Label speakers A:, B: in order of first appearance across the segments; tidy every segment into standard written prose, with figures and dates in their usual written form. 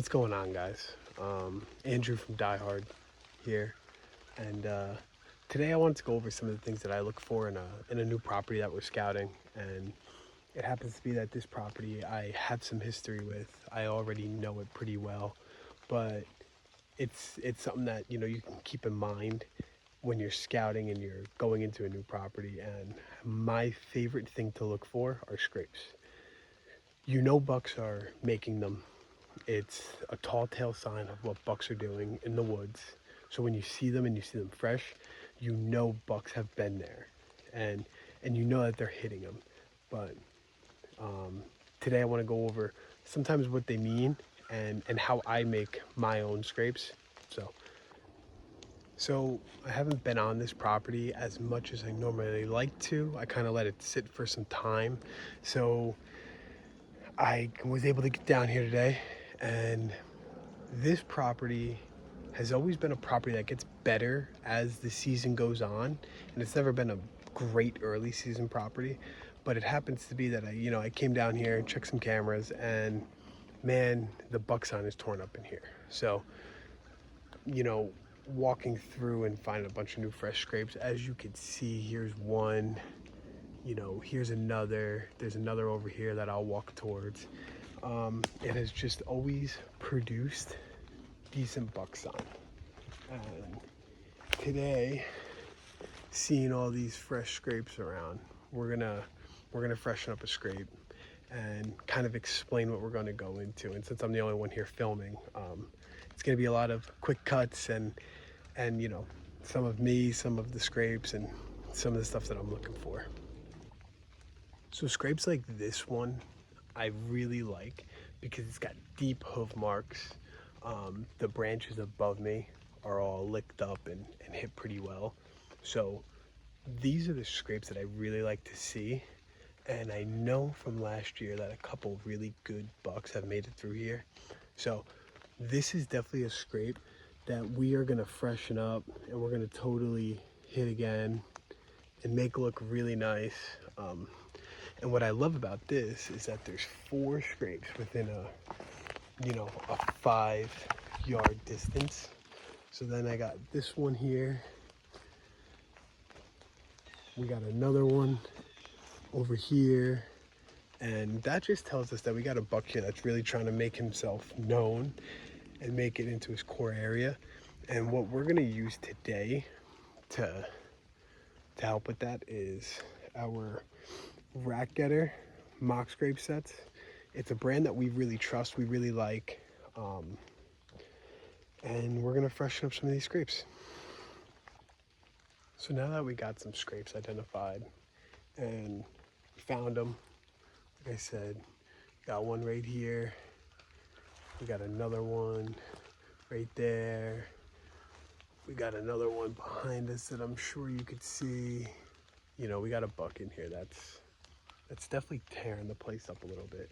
A: What's going on, guys? Andrew from Die Hard here, and today I wanted to go over some of the things that I look for in a new property that we're scouting. And it happens to be that this property I have some history with. I already know it pretty well, but it's something that you can keep in mind when you're scouting and you're going into a new property. And my favorite thing to look for are scrapes. Bucks are making them. It's a tall tale sign of what bucks are doing in the woods. So when you see them and you see them fresh, bucks have been there, and you know that they're hitting them. But today I want to go over sometimes what they mean and how I make my own scrapes. So I haven't been on this property as much as I normally like to. I kind of let it sit for some time. So I was able to get down here today, and this property has always been a property that gets better as the season goes on, and it's never been a great early season property. But it happens to be that I came down here and checked some cameras, and man, the buck sign is torn up in here. So walking through and finding a bunch of new fresh scrapes, as you can see, here's one, here's another, there's another over here that I'll walk towards. It has just always produced decent buck sign. And today, seeing all these fresh scrapes around, we're gonna freshen up a scrape and kind of explain what we're gonna go into. And since I'm the only one here filming, it's gonna be a lot of quick cuts and some of me, some of the scrapes, and some of the stuff that I'm looking for. So scrapes like this one I really like because it's got deep hoof marks. The branches above me are all licked up and hit pretty well. So these are the scrapes that I really like to see. And I know from last year that a couple really good bucks have made it through here. So this is definitely a scrape that we are gonna freshen up, and we're gonna totally hit again and make look really nice. And what I love about this is that there's 4 scrapes within a 5-yard distance. So then I got this one here. We got another one over here. And that just tells us that we got a buck here that's really trying to make himself known and make it into his core area. And what we're gonna use today to help with that is our Rack Getter mock scrape sets. It's a brand that we really trust, we really like, and we're gonna freshen up some of these scrapes. So now that we got some scrapes identified and found them, like I said, got one right here, we got another one right there, we got another one behind us that I'm sure you could see. We got a buck in here that's definitely tearing the place up a little bit.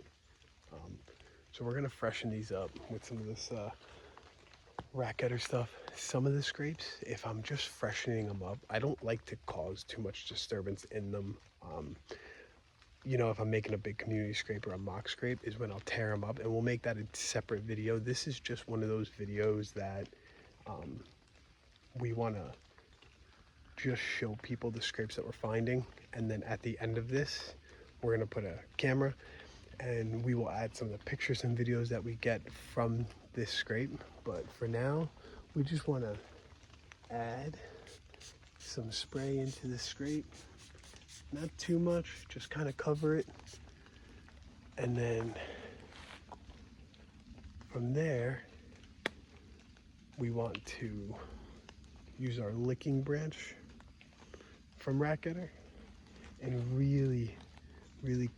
A: So we're gonna freshen these up with some of this Rack Getter stuff. Some of the scrapes, if I'm just freshening them up, I don't like to cause too much disturbance in them. If I'm making a big community scrape or a mock scrape is when I'll tear them up, and we'll make that a separate video. This is just one of those videos that we want to just show people the scrapes that we're finding, and then at the end of this we're going to put a camera and we will add some of the pictures and videos that we get from this scrape. But for now, we just want to add some spray into the scrape. Not too much, just kind of cover it. And then from there, we want to use our licking branch from Rack Getter and really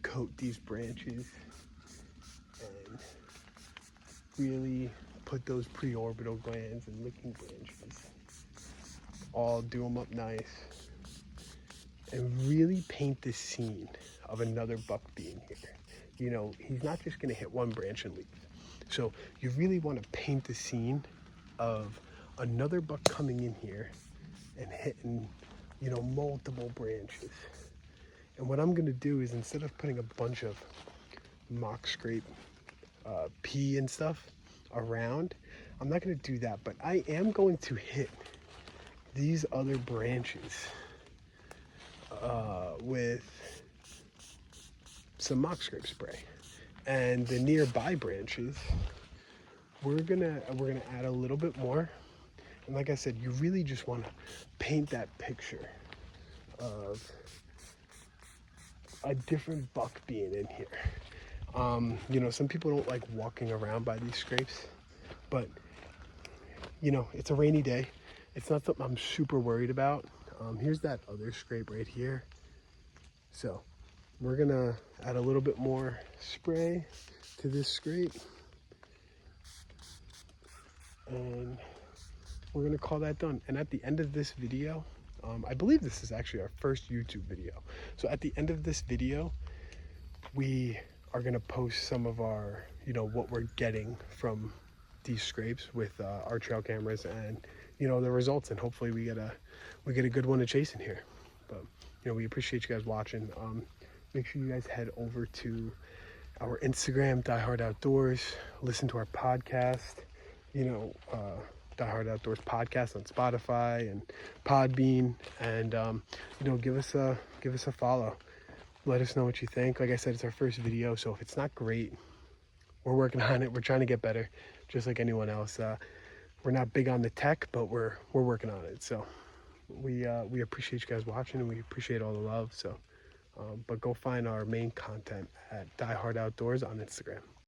A: coat these branches and really put those preorbital glands and licking branches, all do them up nice, and really paint this scene of another buck being here. He's not just gonna hit one branch and leave. So you really want to paint the scene of another buck coming in here and hitting, multiple branches. And what I'm gonna do is, instead of putting a bunch of mock scrape pee and stuff, around, I'm not going to do that, but I am going to hit these other branches with some mock scrape spray, and the nearby branches we're gonna add a little bit more. And like I said, you really just want to paint that picture of a different buck being in here. You know, some people don't like walking around by these scrapes, but you know, it's a rainy day. It's not something I'm super worried about. Here's that other scrape right here. So we're gonna add a little bit more spray to this scrape, and we're gonna call that done. And at the end of this video, I believe this is actually our first YouTube video. So at the end of this video, we are gonna post some of our, you know, what we're getting from these scrapes with our trail cameras, and you know, the results, and hopefully we get a good one to chase in here. But you know, we appreciate you guys watching. Make sure you guys head over to our Instagram, Die Hard Outdoors. Listen to our podcast, you know, Die Hard Outdoors podcast on Spotify and Podbean, and you know, give us a follow. Let us know what you think. Like I said, it's our first video, so if it's not great, we're working on it. We're trying to get better, just like anyone else. We're not big on the tech, but we're working on it. So we appreciate you guys watching, and we appreciate all the love. So, but go find our main content at Die Hard Outdoors on Instagram.